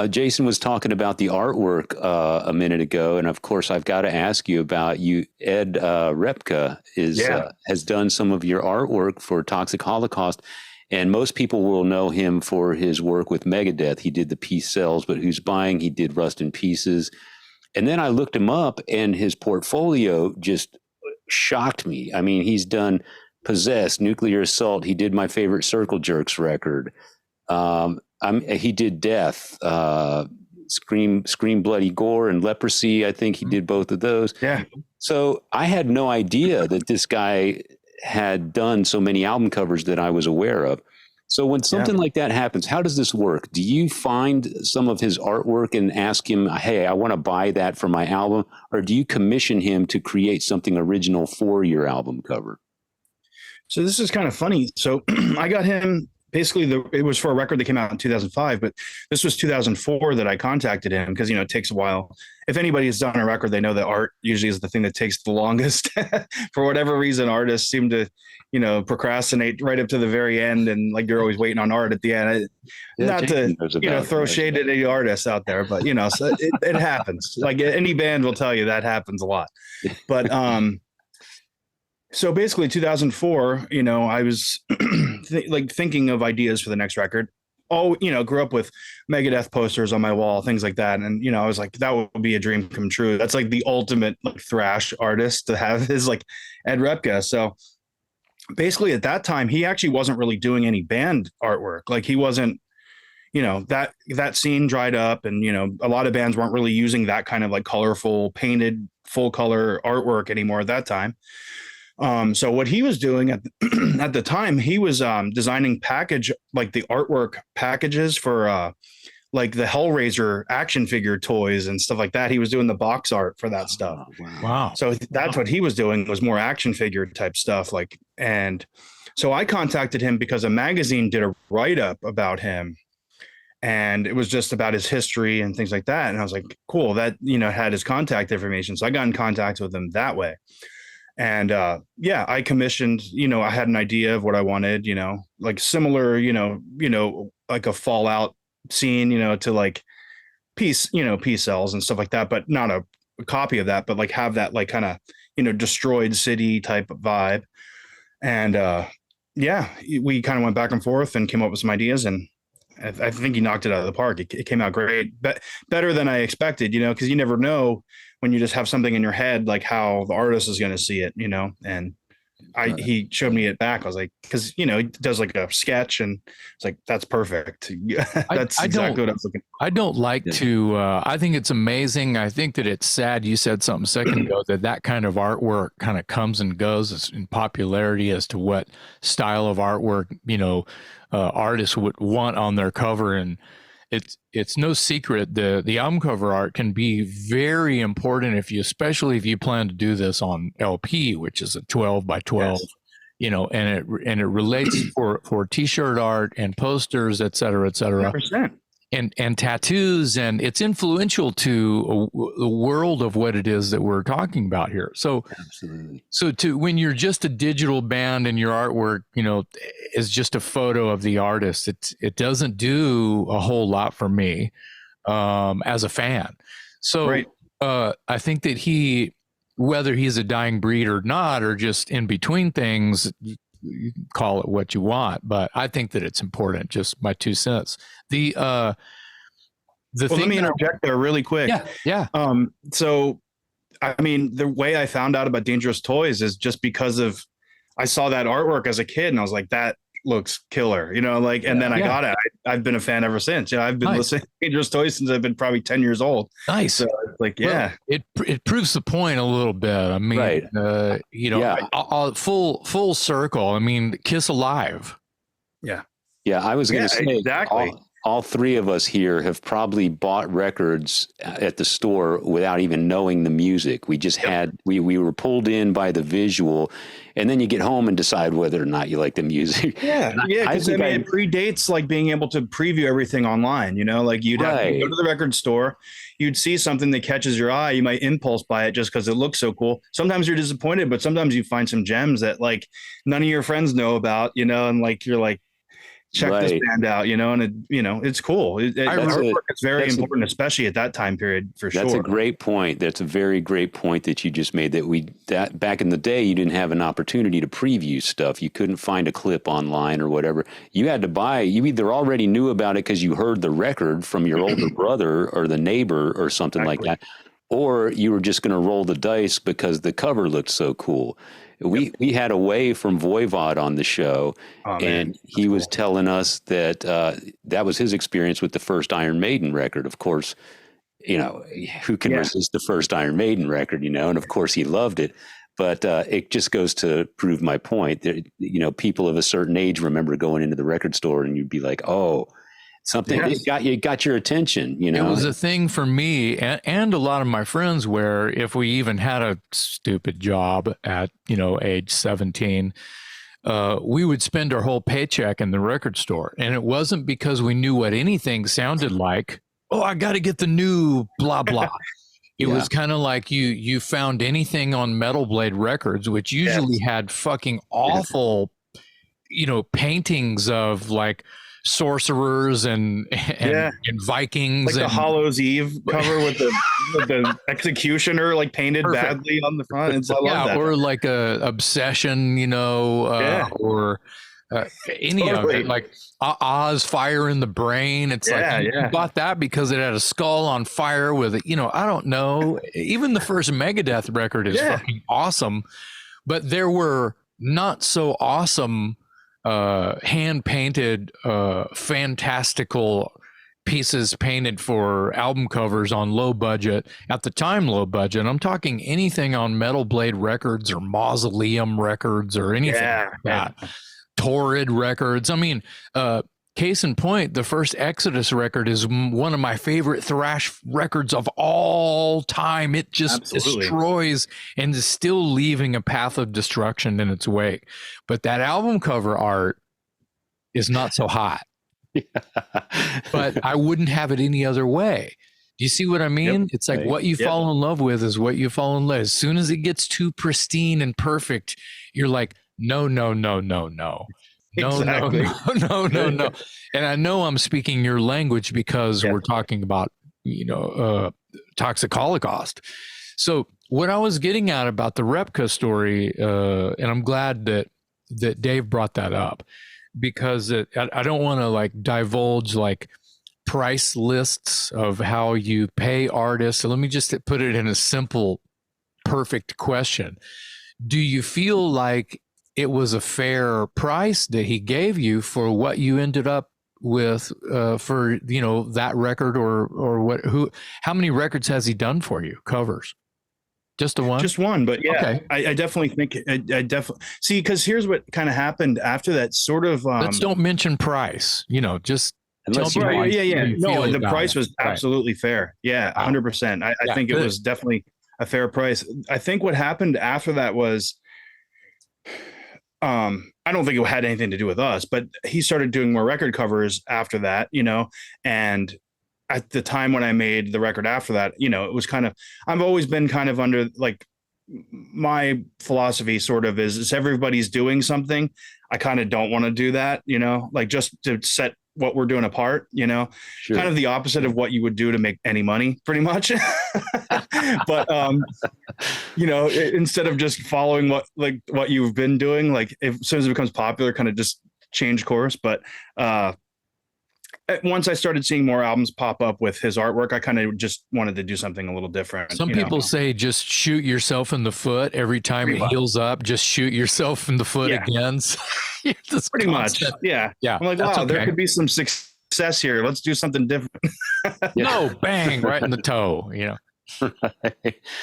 Jason was talking about the artwork a minute ago, and of course, I've got to ask you about you. Ed Repka Yeah. has done some of your artwork for Toxic Holocaust, and most people will know him for his work with Megadeth. He did the Peace Cells, but Who's Buying? He did Rust in Pieces, and then I looked him up, and his portfolio just shocked me. I mean, he's done Possessed, Nuclear Assault. He did my favorite Circle Jerks record. He did Death, Scream Bloody Gore, and Leprosy. I think he did both of those. Yeah. So I had no idea that this guy had done so many album covers that I was aware of. So when Yeah. something like that happens, how does this work? Do you find some of his artwork and ask him, "Hey, I want to buy that for my album," or do you commission him to create something original for your album cover? So this is kind of funny. So I got him basically it was for a record that came out in 2005, but this was 2004 that I contacted him because, it takes a while. If anybody has done a record, they know that art usually is the thing that takes the longest. For whatever reason, artists seem to, procrastinate right up to the very end. And like, you're always waiting on art at the end. Not to, throw shade at any artists out there, but, so it happens. Like any band will tell you that happens a lot. But, so basically 2004, I was thinking of ideas for the next record. Oh, grew up with Megadeth posters on my wall, things like that. And, I was like, that would be a dream come true. That's like the ultimate thrash artist to have is like Ed Repka. So basically at that time, he actually wasn't really doing any band artwork. Like he wasn't, that scene dried up and, a lot of bands weren't really using that kind of like colorful painted full color artwork anymore at that time. So what he was doing at at the time, he was designing like the artwork packages for like the Hellraiser action figure toys and stuff like that. He was doing the box art for that stuff. Wow. So that's what he was doing was more action figure type stuff. And so I contacted him because a magazine did a write up about him. And it was just about his history and things like that. And I was like, cool, that, had his contact information. So I got in contact with him that way. And I commissioned, I had an idea of what I wanted, like similar, like a Fallout scene, to like Peace Cells and stuff like that, but not a copy of that, but like have that like kind of, destroyed city type of vibe. And we kind of went back and forth and came up with some ideas, and I think he knocked it out of the park. It came out great, but better than I expected, because you never know when you just have something in your head, like how the artist is going to see it, and he showed me it back. I was like, cause he does like a sketch and it's like, that's perfect. That's exactly what I was looking for. I don't like to, I think it's amazing. I think that it's sad. You said something a second ago that kind of artwork kind of comes and goes in popularity as to what style of artwork, artists would want on their cover. And it's no secret the album cover art can be very important especially if you plan to do this on LP, which is a 12 by 12, yes. And it relates for t-shirt art and posters, et cetera, et cetera. 100%. And tattoos, and it's influential to the world of what it is that we're talking about here. So, absolutely. So when you're just a digital band and your artwork, is just a photo of the artist, it doesn't do a whole lot for me as a fan. So right. I think that whether he's a dying breed or not, or just in between things, you can call it what you want, but I think that it's important. Just my 2 cents. Let me interject there really quick. Yeah. So, I mean, the way I found out about Dangerous Toys is just because I saw that artwork as a kid, and I was like, that looks killer, and then I got it. I've been a fan ever since. I've been listening to Dangerous Toys since I've been probably 10 years old. Nice. So like, yeah, well, it proves the point a little bit. I mean, right. Full circle. I mean, Kiss Alive. Yeah. Yeah. I was going to say exactly. All three of us here have probably bought records at the store without even knowing the music. We just we were pulled in by the visual, and then you get home and decide whether or not you like the music. Yeah. Because it predates like being able to preview everything online, like you'd have to go to the record store, you'd see something that catches your eye. You might impulse buy it just because it looks so cool. Sometimes you're disappointed, but sometimes you find some gems that like none of your friends know about, and like, you're like, check this band out, and it's cool. Artwork is very important, especially at that time period, for sure. That's a great point. That's a very great point that you just made, that back in the day, you didn't have an opportunity to preview stuff. You couldn't find a clip online or whatever. You had to buy, you either already knew about it because you heard the record from your older brother or the neighbor or something like that, or you were just going to roll the dice because the cover looked so cool. We had a Way from Voivod on the show, and he was telling us that that was his experience with the first Iron Maiden record. Of course, who can resist the first Iron Maiden record, and of course he loved it. But it just goes to prove my point that, people of a certain age remember going into the record store and you'd be like, oh, something it got your attention, It was a thing for me and a lot of my friends where if we even had a stupid job at, age 17, we would spend our whole paycheck in the record store. And it wasn't because we knew what anything sounded like. Oh, I got to get the new blah, blah. It was kind of like you found anything on Metal Blade Records, which usually had fucking awful, paintings of like sorcerers and Vikings, like the Hallows Eve cover with the executioner like painted badly on the front. I love that. Or like a Obsession, or any of it, like Oz Fire in the Brain. It's you bought that because it had a skull on fire with it. I don't know. Even the first Megadeth record is fucking awesome, but there were not so awesome hand painted fantastical pieces painted for album covers on low budget, at the time low budget. I'm talking anything on Metal Blade Records or Mausoleum Records or anything like that. Torrid Records. I mean, case in point, the first Exodus record is one of my favorite thrash records of all time. It just destroys and is still leaving a path of destruction in its wake. But that album cover art is not so hot. But I wouldn't have it any other way. Do you see what I mean? It's like what you fall in love with is what you fall in love. As soon as it gets too pristine and perfect, you're like, no. Exactly. No. And I know I'm speaking your language because we're talking about, Toxic Holocaust. So what I was getting at about the Repka story, and I'm glad that Dave brought that up, because I don't want to like divulge like price lists of how you pay artists. So let me just put it in a simple, perfect question. Do you feel like it was a fair price that he gave you for what you ended up with for that record, or how many records has he done for you, covers? Just one, but I definitely think I definitely see, because here's what kind of happened after that sort of let's don't mention price, just unless no, the price was absolutely fair. 100%. I think it was definitely a fair price. I think what happened after that was I don't think it had anything to do with us, but he started doing more record covers after that, and at the time when I made the record after that, it was kind of, I've always been kind of under, like, my philosophy sort of is everybody's doing something. I kind of don't want to do that, like just to set what we're doing apart, kind of the opposite of what you would do to make any money, pretty much. But, instead of just following what you've been doing, like as soon as it becomes popular, kind of just change course. But, once I started seeing more albums pop up with his artwork, I kind of just wanted to do something a little different. Some people say just shoot yourself in the foot every time it heals up. Just shoot yourself in the foot again. Pretty much. Yeah. I'm like, wow, there could be some success here. Let's do something different. No, bang, right in the toe.